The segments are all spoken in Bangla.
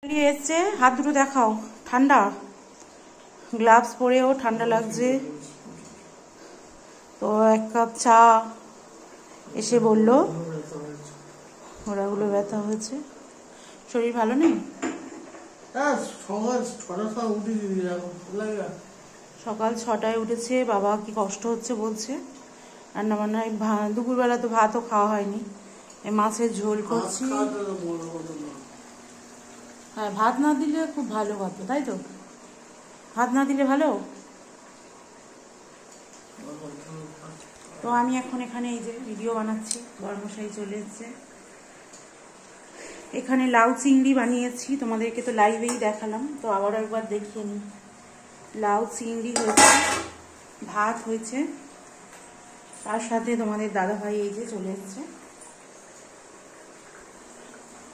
এসছে, হাত দুটো দেখাও। ঠান্ডা, গ্লাভস পরেও ঠান্ডা লাগছে। তো এক কাপ চা এসে বলল ওরাগুলো ব্যথা হয়েছে, শরীর ভালো নেই। সকাল 6টায় উঠেছে, বাবা কি কষ্ট হচ্ছে বলছে। রান্না বান্না দুপুরবেলা তো ভাতও খাওয়া হয়নি, এই মাছের ঝোল করছি। হ্যাঁ, ভাত না দিলে খুব ভালো কথা, তাই তো? ভাত না দিলে ভালো। তো আমি এখন এখানে এই যে ভিডিও বানাচ্ছি, বড়মশাই চলে এসেছে। এখানে লাউ চিংড়ি বানিয়েছি, তোমাদেরকে তো লাইভেই দেখালাম, তো আবার একবার দেখিয়ে নিই। লাউ চিংড়ি হয়েছে, ভাত হয়েছে, তার সাথে তোমাদের দাদাভাই এই যে চলে এসছে।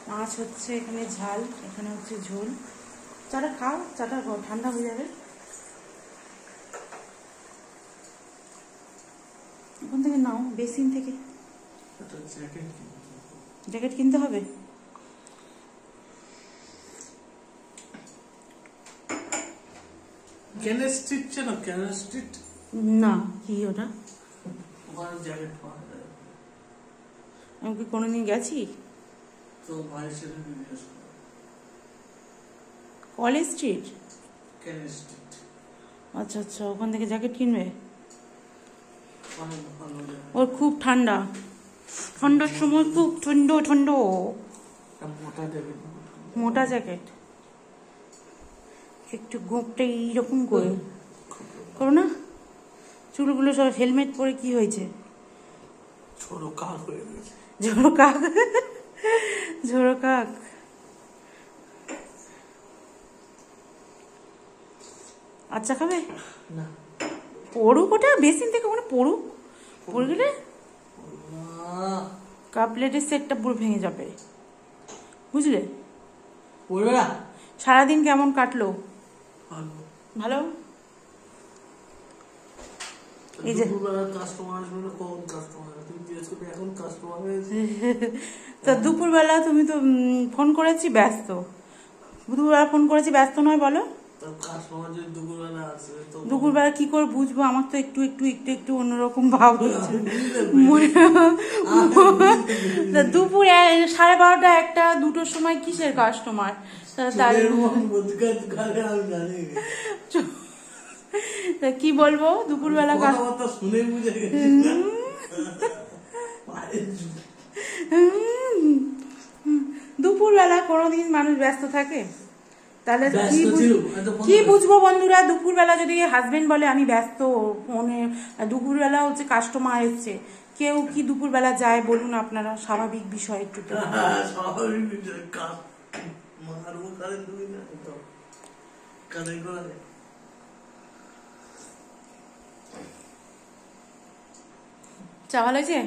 মাছ হচ্ছে, এখানে ঝাল, এখানে হচ্ছে ঝোল। চাটা খাও, চাটা ঠান্ডা হয়ে যাবে। ওখান থেকে নাও, বেসিন থেকে। জ্যাকেট কিনতে হবে। না, কি ওটা? আমি কি কোনোদিন গেছি? College street. আচ্ছা আচ্ছা, ওখান থেকে জ্যাকেট কিনবে। ওর খুব ঠান্ডা, ঠান্ডার সময় খুব ঠান্ডা ঠান্ডা। মোটা জ্যাকেট, একটু গোপটা এইরকম করে করো না। চুলগুলো সব হেলমেট পরে কি হয়েছে? ঝোড়ো কাক হয়ে গেছে। ঝোড়ো কাক, ঝোড়ো কাক। আচ্ছা খাবে না? পড়ুক, ওটা বেসিন থেকে ওখানে পড়ুক। পড়ে গেলে কাপ প্লেটের সেটটা পুরো ভেঙে যাবে, বুঝলে? সারাদিন কেমন কাটলো? ভালো। এই যে তা দুপুরবেলা তুমি তো ফোন করেছি ব্যস্ত, দুপুরবেলা ফোন করেছি ব্যস্ত নয় বলো? দুপুরবেলা কি করে বুঝবো? আমার তো একটু একটু একটু একটু অন্যরকম ভাব হচ্ছে। দুপুর 12:30, 1টা, 2টোর সময় কিসের কাস্টমার? কি বলবো দুপুরবেলা? দুপুরবেলা কোনোদিন মানুষ ব্যস্ত থাকে? তাহলে কি বুঝবো বন্ধুরা? দুপুরবেলা যদি হাজবেন্ড বলে আমি ব্যস্ত, ফোনে দুপুরবেলা হচ্ছে কাস্টমার এসছে, কেউ কি দুপুরবেলা যায় বলুন আপনারা? স্বাভাবিক বিষয় একটু তো। চা ভালো হয়েছে?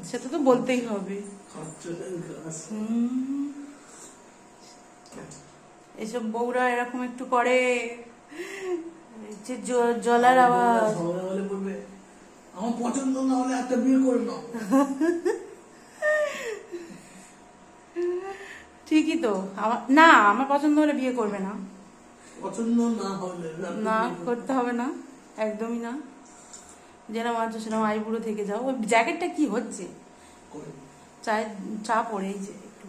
সেটা তো বলতেই হবে। এসব বউরা এরকম একটু করে, যে জলার আওয়াজ। আমার পছন্দ না হলে একটা বিয়ে করে নাও। ঠিকই তো। না, আমার পছন্দ হলে বিয়ে করবে না। পছন্দ না হলে না, করতে হবে না, একদমই না। যেরকম আছো সেরকম আইবুড়ো থেকে যাও। ওই জ্যাকেটটা কি হচ্ছে? চা পড়ে এই যে একটু।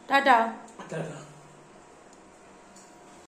টাটা।